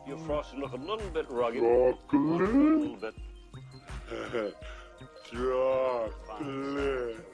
Your frosting look a little bit rugged. Chocolate. A little bit. Chocolate.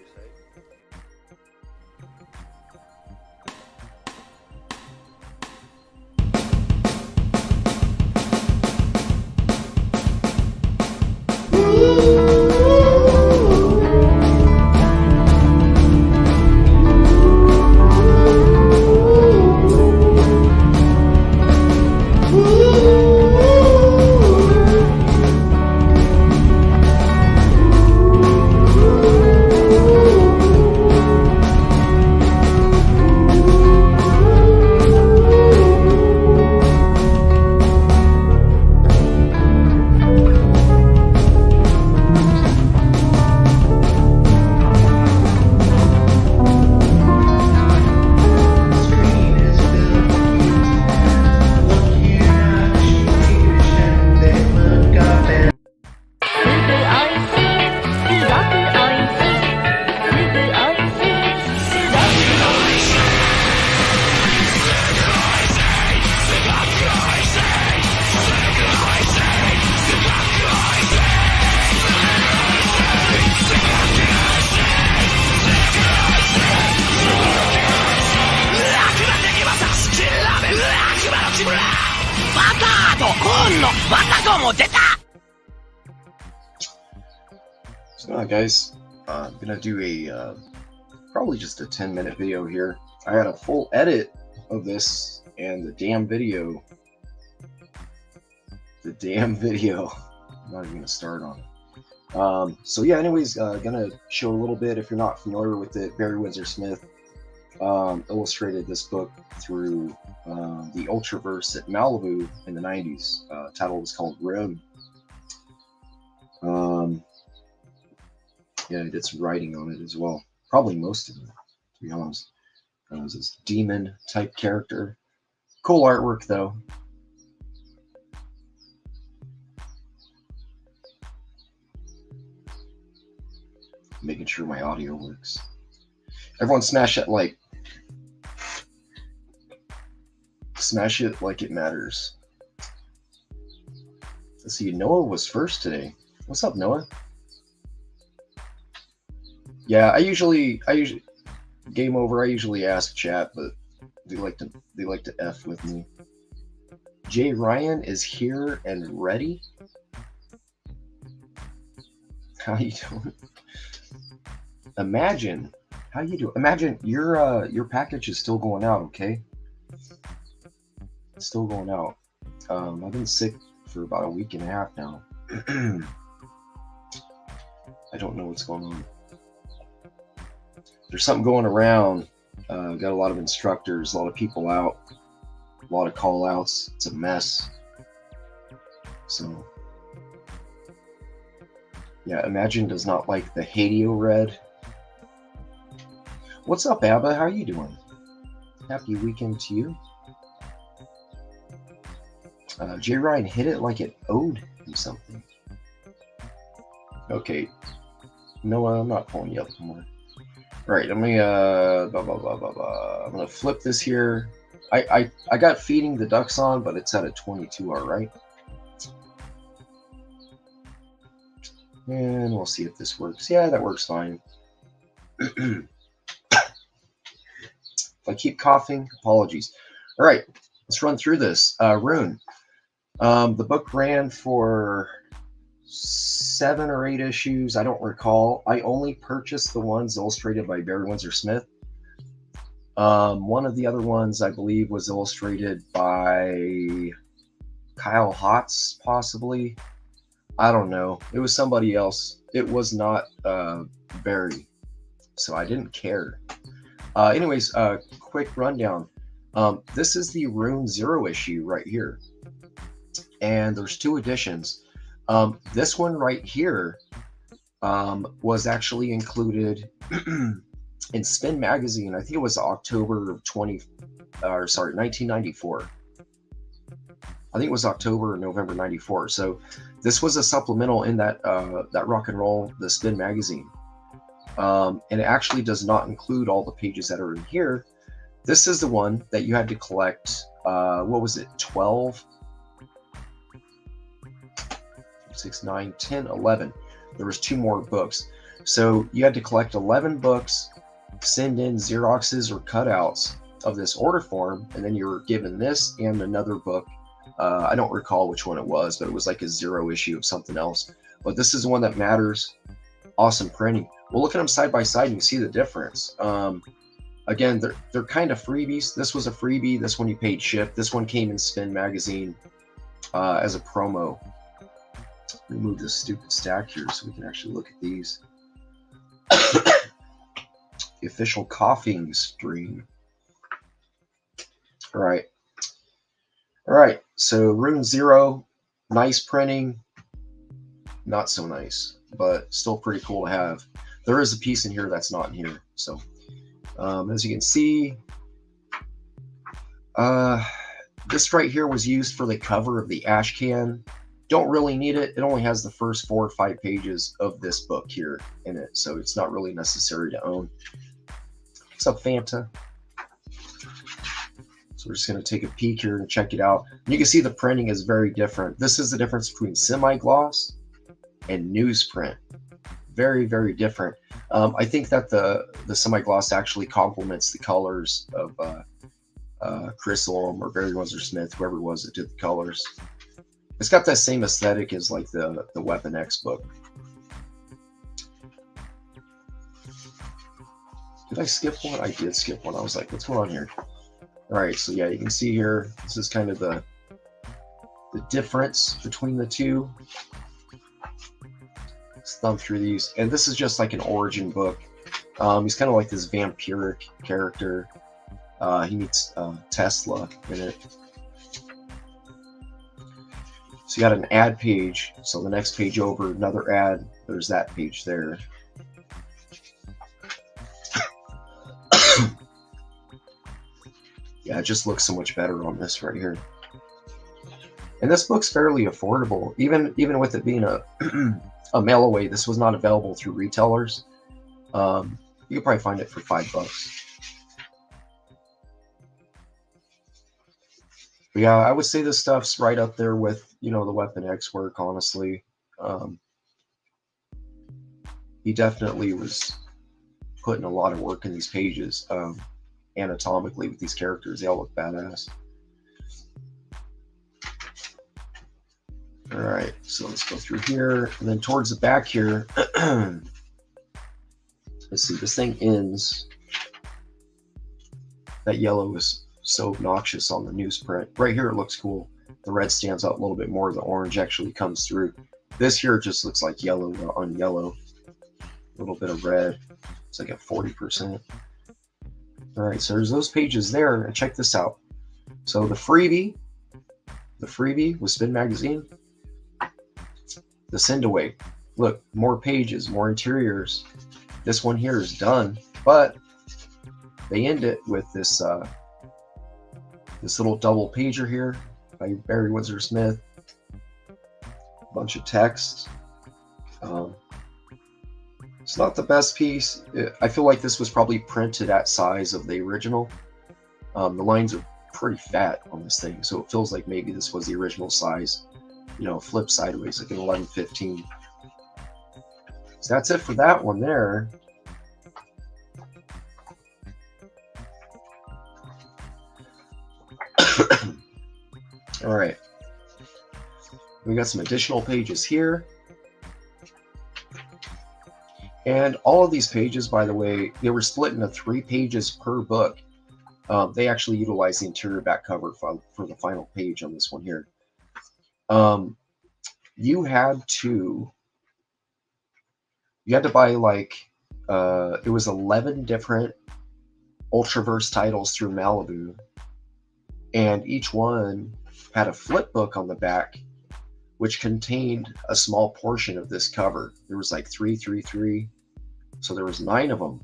So guys, I'm gonna do a probably just a 10-minute video here. I had a full edit of this and the damn video I'm not even gonna start on it. So yeah, anyways, gonna show a little bit. If you're not familiar with it, Barry Windsor-Smith illustrated this book through the Ultraverse at Malibu in the 90s. Title was called RUNE. Yeah, he did some writing on it as well. Probably most of it, to be honest. It was this demon type character. Cool artwork though. Making sure my audio works. Everyone smash that like. Smash it like it matters. Let's see, Noah was first today. What's up, Noah? Yeah, I usually game over. I usually ask chat, but they like to F with me. Jay Ryan is here and ready. How you doing? Imagine, how you doing? Imagine your package is still going out, okay? It's still going out. I've been sick for about a week and a half now. I don't know what's going on. There's something going around. Got a lot of instructors, a lot of people out, a lot of call outs. It's a mess. So yeah, Imagine does not like the Hadio red. What's up, Abba? How are you doing? Happy weekend to you. Jay Ryan hit it like it owed him something. Okay. No, I'm not pulling you up anymore. All right, let me I'm gonna flip this here. I got feeding the ducks on, but it's at a 22, all right. And we'll see if this works. Yeah, that works fine. If I keep coughing, apologies. All right, let's run through this. RUNE. The book ran for 7 or 8 issues. I don't recall. I only purchased the ones illustrated by Barry Windsor-Smith. One of the other ones, I believe, was illustrated by Kyle Hotz, possibly. I don't know. It was somebody else. It was not Barry, so I didn't care. Anyways, quick rundown. This is the RUNE 0 issue right here. And there's 2 editions. This one right here was actually included in Spin Magazine. I think it was October of 1994. I think it was October or November 94. So this was a supplemental in that that Rock and Roll, the Spin Magazine. And it actually does not include all the pages that are in here. This is the one that you had to collect, what was it, 12? 6, 9, 10, 11. There was 2 more books. So you had to collect 11 books, send in Xeroxes or cutouts of this order form, and then you were given this and another book. I don't recall which one it was, but it was like a 0 issue of something else. But this is the one that matters. Awesome printing. Well, look at them side by side, and you see the difference. Again, they're kind of freebies. This was a freebie. This one you paid ship. This one came in Spin magazine as a promo. Remove this stupid stack here so we can actually look at these. The official coughing stream. All right. All right. So Rune 0, nice printing. Not so nice, but still pretty cool to have. There is a piece in here that's not in here. So as you can see, this right here was used for the cover of the ash can. Don't really need it. It only has the first 4 or 5 pages of this book here in it, so it's not really necessary to own. What's up, Fanta? So we're just going to take a peek here and check it out. And you can see the printing is very different. This is the difference between semi-gloss and newsprint. Very, very different. I think that the semi-gloss actually complements the colors of Chris Ulm or Barry Windsor-Smith, whoever it was that did the colors. It's got that same aesthetic as like the Weapon X book. Did I skip one? I did skip one. I was like, what's going on here? All right, so yeah, you can see here, this is kind of the difference between the two. Let's thumb through these. And this is just like an origin book. He's kind of like this vampiric character. He meets Tesla in it. So you got an ad page. So the next page over, another ad. There's that page there. Yeah, it just looks so much better on this right here. And this book's fairly affordable. Even with it being a mail away, this was not available through retailers. You could probably find it for $5. But yeah, I would say this stuff's right up there with, you know, the Weapon X work, honestly. He definitely was putting a lot of work in these pages. Anatomically with these characters, they all look badass. All right, so let's go through here, and then towards the back here, let's see, this thing ends. That yellow is so obnoxious on the newsprint. Right here, it looks cool. The red stands out a little bit more. The orange actually comes through. This here just looks like yellow on yellow. A little bit of red. It's like at 40%. All right, so there's those pages there, and check this out. So the freebie was Spin Magazine. The send away, look, more pages, more interiors. This one here is done, but they end it with this this little double pager here by Barry Windsor-Smith. A bunch of text. It's not the best piece. I feel like this was probably printed at size of the original. The lines are pretty fat on this thing, so it feels like maybe this was the original size. You know, flip sideways, like an 11-15. So that's it for that one there. All right. We got some additional pages here. And all of these pages, by the way, they were split into 3 pages per book. They actually utilized the interior back cover for the final page on this one here. You had to buy like it was 11 different Ultraverse titles through Malibu, and each one had a flip book on the back which contained a small portion of this cover. There was like 3, 3, 3, so there was 9 of them,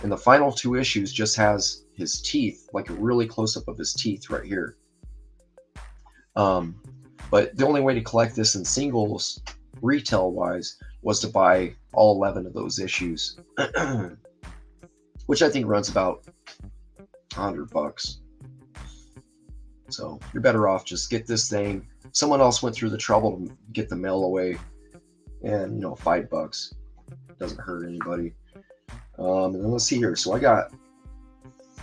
and the final 2 issues just has his teeth, like a really close-up of his teeth right here. But the only way to collect this in singles, retail-wise, was to buy all 11 of those issues, which I think runs about $100. So you're better off just get this thing. Someone else went through the trouble to get the mail away, and you know, $5 doesn't hurt anybody. And then let's see here. So I got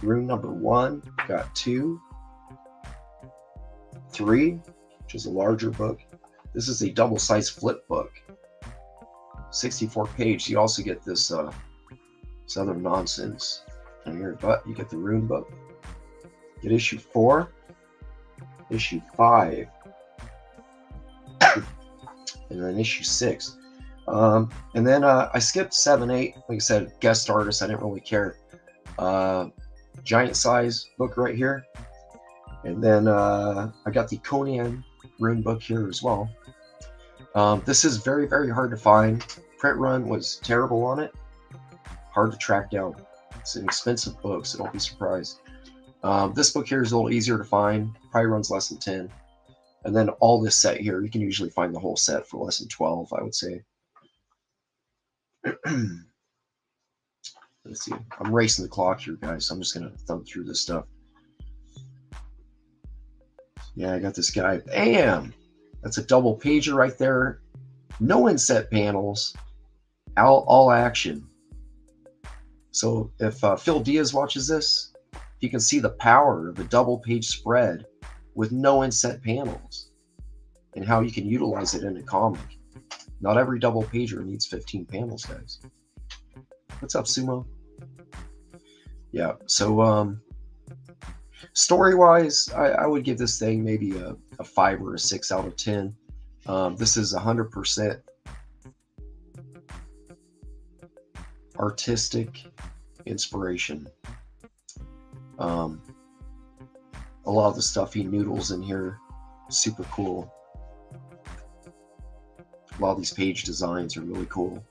rune number 1, got 2, 3, which is a larger book. This is a double-sized flip book, 64 page. You also get this other nonsense in here, but you get the rune book. Get issue 4, issue 5, and then issue 6. And then I skipped 7, 8. Like I said, guest artist. I didn't really care. Giant size book right here. And then I got the Conan rune book here as well. This is very, very hard to find. Print run was terrible on it. Hard to track down. It's an expensive book, so don't be surprised. This book here is a little easier to find. Probably runs less than 10. And then all this set here, you can usually find the whole set for less than 12, I would say. Let's see. I'm racing the clock here, guys. So I'm just going to thumb through this stuff. Yeah, I got this guy. Bam! That's a double pager right there. No inset panels. All action. So if Phil Diaz watches this, you can see the power of a double page spread with no inset panels and how you can utilize it in a comic. Not every double pager needs 15 panels, guys. What's up, Sumo? Yeah, so story-wise, I would give this thing maybe a 5 or a 6 out of 10. This is 100% artistic inspiration. A lot of the stuff he noodles in here, super cool. A lot of these page designs are really cool.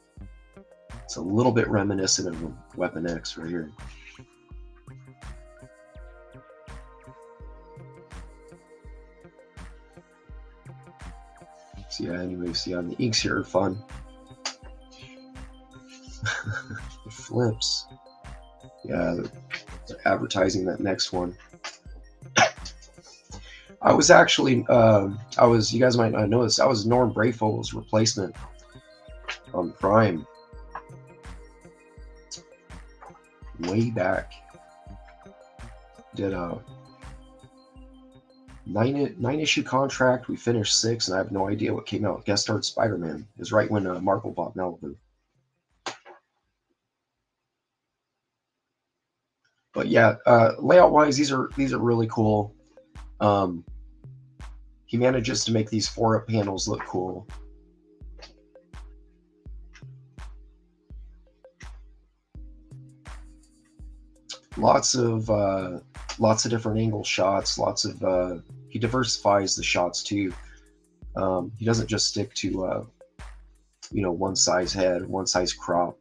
It's a little bit reminiscent of Weapon X right here. So yeah, anyways, yeah, the inks here are fun. It flips. Yeah, they're advertising that next one. I was actually, you guys might not know this, I was Norm Brayfogel's replacement on Prime. Way back. Did a 9-issue contract. We finished 6, and I have no idea what came out. Guest starred Spider-Man. It was right when Marvel bought Malibu. But yeah, layout-wise, these are really cool. He manages to make these 4-up panels look cool. Lots of different angle shots. Lots of he diversifies the shots too. He doesn't just stick to you know, one size head, one size crop.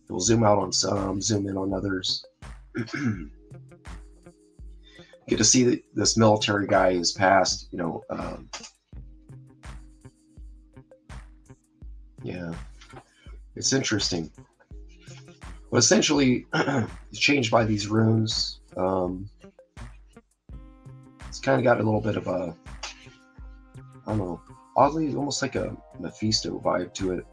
He'll zoom out on some, zoom in on others. Get to see that this military guy has passed, you know. Yeah, it's interesting. But essentially, it's changed by these runes. It's kind of got a little bit of a, I don't know, oddly almost like a Mephisto vibe to it.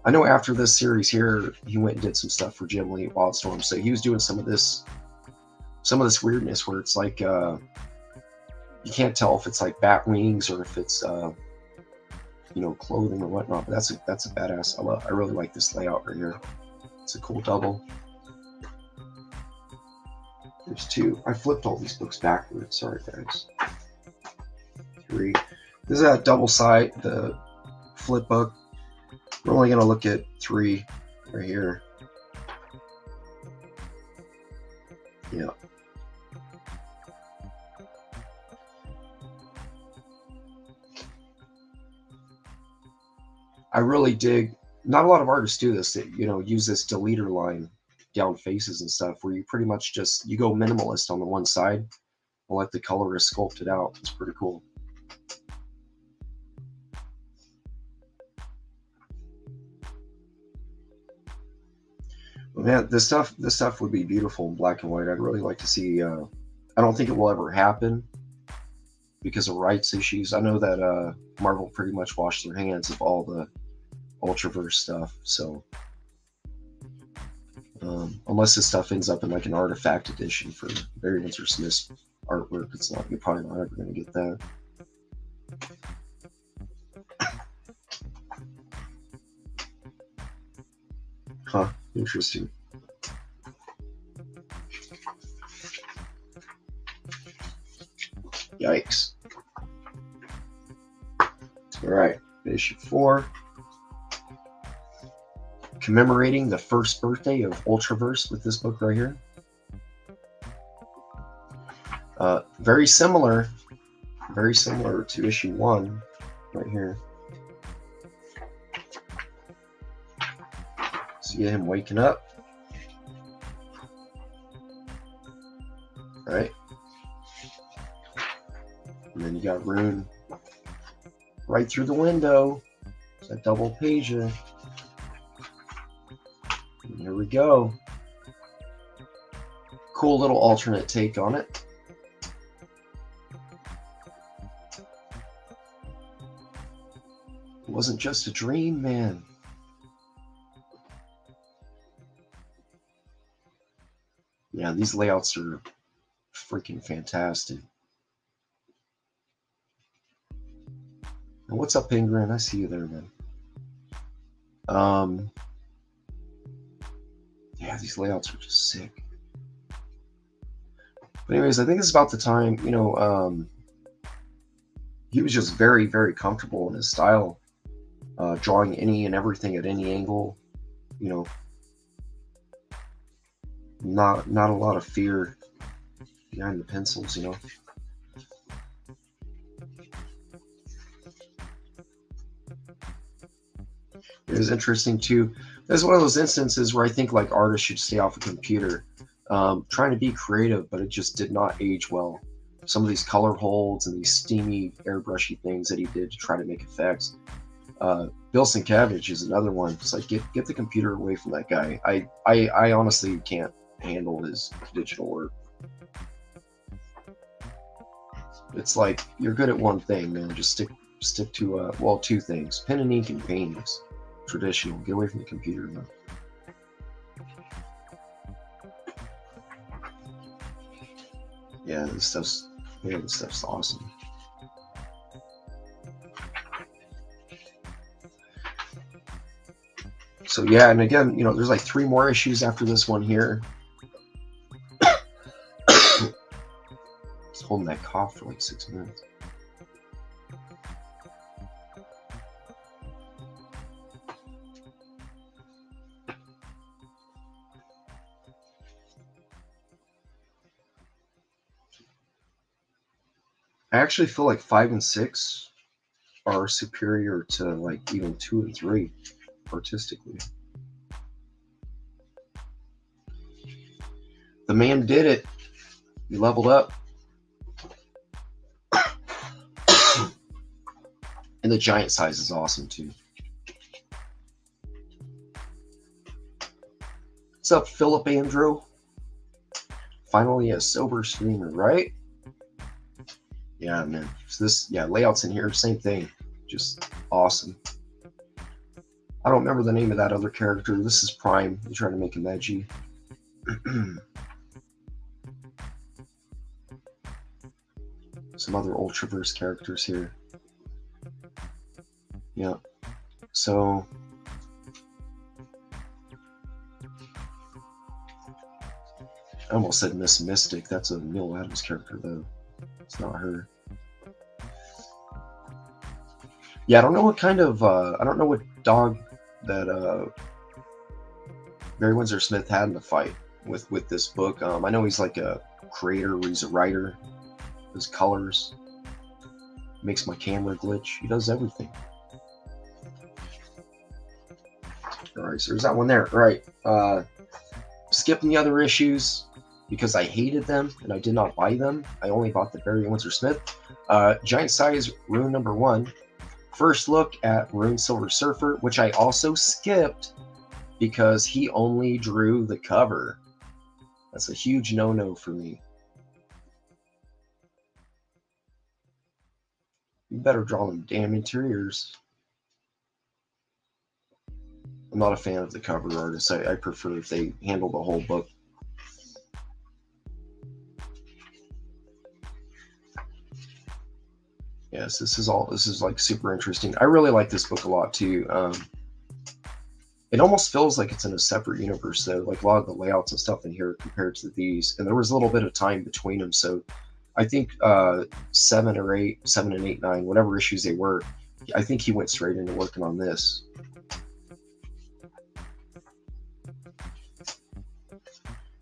I know after this series here, he went and did some stuff for Jim Lee at Wildstorm, so he was doing some of this weirdness where it's like you can't tell if it's like bat wings or if it's you know, clothing or whatnot. But that's a badass. I really like this layout right here. It's a cool double. There's 2. I flipped all these books backwards. Sorry, guys. 3. This is that double side, the flip book. We're only gonna look at 3 right here. Yeah. I really dig. Not a lot of artists do this. That, you know, use this deleter line down faces and stuff, where you pretty much just you go minimalist on the one side and let the colorist sculpt it out. It's pretty cool. Man, this stuff would be beautiful in black and white. I'd really like to see. I don't think it will ever happen because of rights issues. I know that Marvel pretty much washed their hands of all the Ultraverse stuff. So unless this stuff ends up in like an artifact edition for Barry Windsor-Smith's artwork, it's not. You're probably not ever going to get that. Huh? Interesting. Yikes. All right, issue 4. Commemorating the first birthday of Ultraverse with this book right here. Very similar to issue 1 right here. See him waking up. Right? And then you got RUNE right through the window. It's that double pager. And here we go. Cool little alternate take on it. It wasn't just a dream, man. Yeah, these layouts are freaking fantastic. And what's up, Penguin? I see you there, man. Yeah, these layouts are just sick. But anyways, I think it's about the time, you know, he was just very, very comfortable in his style, drawing any and everything at any angle, you know. Not a lot of fear behind the pencils, you know. It was interesting too. There's one of those instances where I think like artists should stay off a computer, trying to be creative, but it just did not age well. Some of these color holds and these steamy airbrushy things that he did to try to make effects. Bill Sienkiewicz is another one. It's like get the computer away from that guy. I honestly can't handle his digital work. It's like you're good at one thing, man. Just stick to well, 2 things: pen and ink and paintings. Traditional. Get away from the computer, man. Yeah, this stuff's awesome. So yeah, and again, you know, there's like 3 more issues after this one here. Just holding that cough for like 6 minutes. I actually feel like 5 and 6 are superior to like even 2 and 3 artistically. The man did it. He leveled up. And the giant size is awesome too. What's up, Philip Andrew? Finally a sober streamer, right? Yeah, man. So this, yeah, layouts in here, same thing. Just awesome. I don't remember the name of that other character. This is Prime. He's trying to make him edgy. Some other Ultraverse characters here. Yeah. So I almost said Miss Mystic. That's a Neil Adams character, though. It's not her. Yeah, I don't know what kind of, I don't know what dog that Barry Windsor-Smith had in the fight with this book. I know he's like a creator, or he's a writer. His colors makes my camera glitch. He does everything. All right, so there's that one there. All right, skipping the other issues because I hated them and I did not buy them. I only bought the Barry Windsor-Smith. Giant size RUNE number 1. First look at RUNE Silver Surfer, which I also skipped because he only drew the cover. That's a huge no-no for me. You better draw them damn interiors. I'm not a fan of the cover artists. I prefer if they handle the whole book. Yes, this is like super interesting. I really like this book a lot too. It almost feels like it's in a separate universe though, like a lot of the layouts and stuff in here compared to these. And there was a little bit of time between them, so I think 7 and 8, 9, whatever issues they were, I think he went straight into working on this.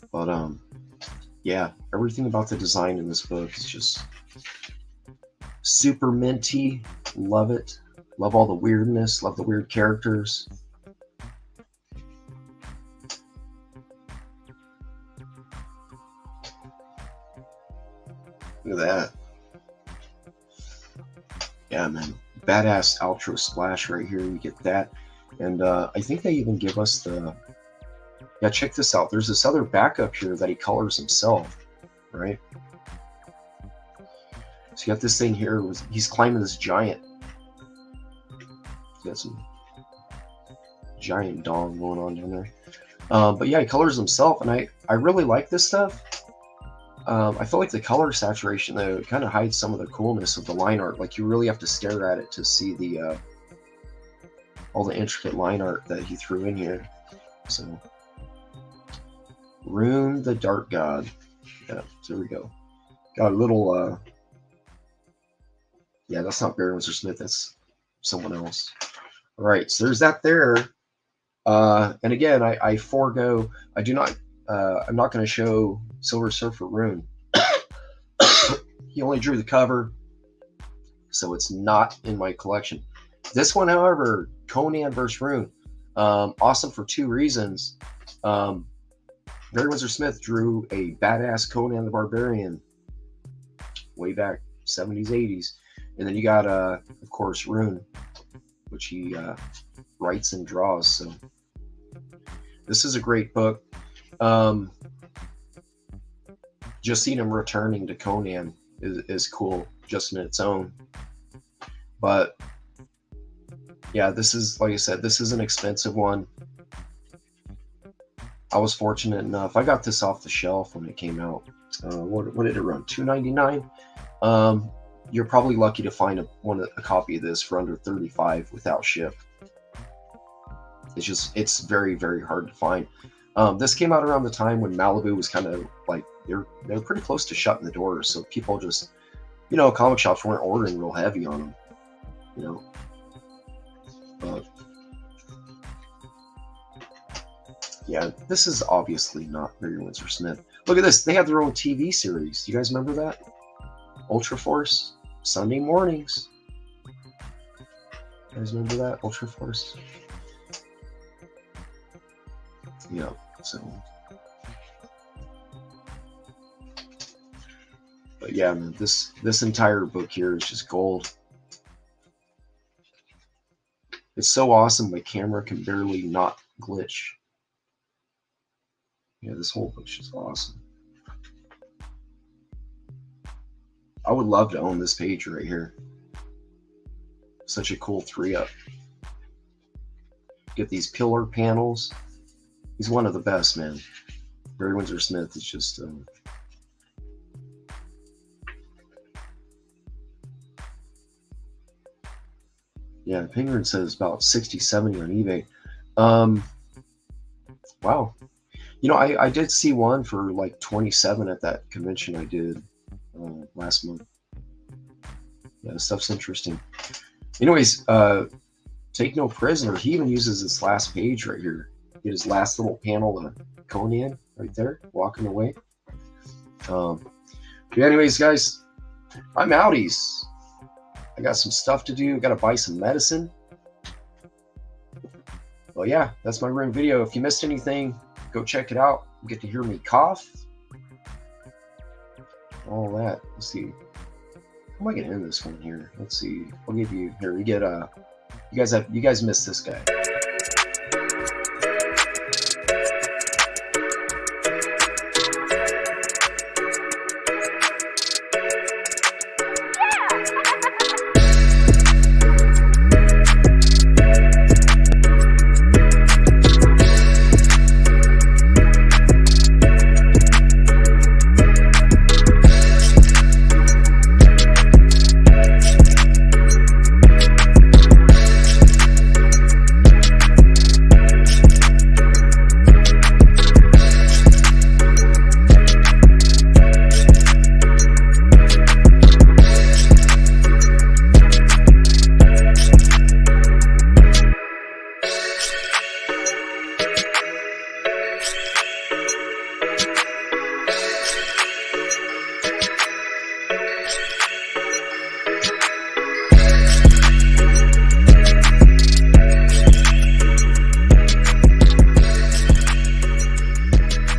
But yeah, everything about the design in this book is just super minty. Love it. Love all the weirdness. Love the weird characters. Look at that. Yeah, man. Badass outro splash right here. You get that. And I think they even give us the... Yeah, check this out. There's this other backup here that he colors himself, right? So you got this thing here. He's climbing this giant. Got some giant dong going on down there. But yeah, he colors himself, and I really like this stuff. I feel like the color saturation, though, kind of hides some of the coolness of the line art. Like, you really have to stare at it to see the all the intricate line art that he threw in here. So, Rune the Dark God. Yeah, so there we go. Got a little... yeah, that's not Barry Windsor-Smith. That's someone else. All right, so there's that there. And again, I forego... I do not... I'm not going to show Silver Surfer Rune. He only drew the cover, so it's not in my collection. This one, however, Conan vs. Rune, awesome for two reasons. Barry Windsor-Smith drew a badass Conan the Barbarian way back 70s, 80s. And then you got, of course, Rune, which he writes and draws. So this is a great book. Just seeing him returning to Conan is cool just in its own. But yeah, this is, like I said, this is an expensive one. I was fortunate enough. I got this off the shelf when it came out. What did it run? $2.99. You're probably lucky to find a copy of this for under $35 without ship. It's very, very hard to find. This came out around the time when Malibu was kind of like, they're pretty close to shutting the doors, so people just, comic shops weren't ordering real heavy on them, But yeah, this is obviously not Barry Windsor-Smith. Look at this. They have their own TV series. Do you guys remember that? Ultra Force, Sunday mornings. You guys remember that? Ultra Force? Yeah, so. But yeah, man, this entire book here is just gold. It's so awesome my camera can barely not glitch. Yeah, this whole book's just awesome. I would love to own this page right here. Such a cool 3-up. Get these pillar panels. He's one of the best, man. Barry Windsor-Smith is just... yeah, Penguin says about 60, 70 on eBay. Wow. I did see one for like 27 at that convention I did last month. Yeah, this stuff's interesting. Anyways, Take No Prisoner, he even uses this last page right here. Get his last little panel of Conan right there, walking away. But anyways, guys, I'm outies. I got some stuff to do. Got to buy some medicine. Well, yeah, that's my RUNE video. If you missed anything, go check it out. You get to hear me cough. All that. Let's see. How am I gonna end this one here? Let's see. I'll give you here. You get you guys missed this guy.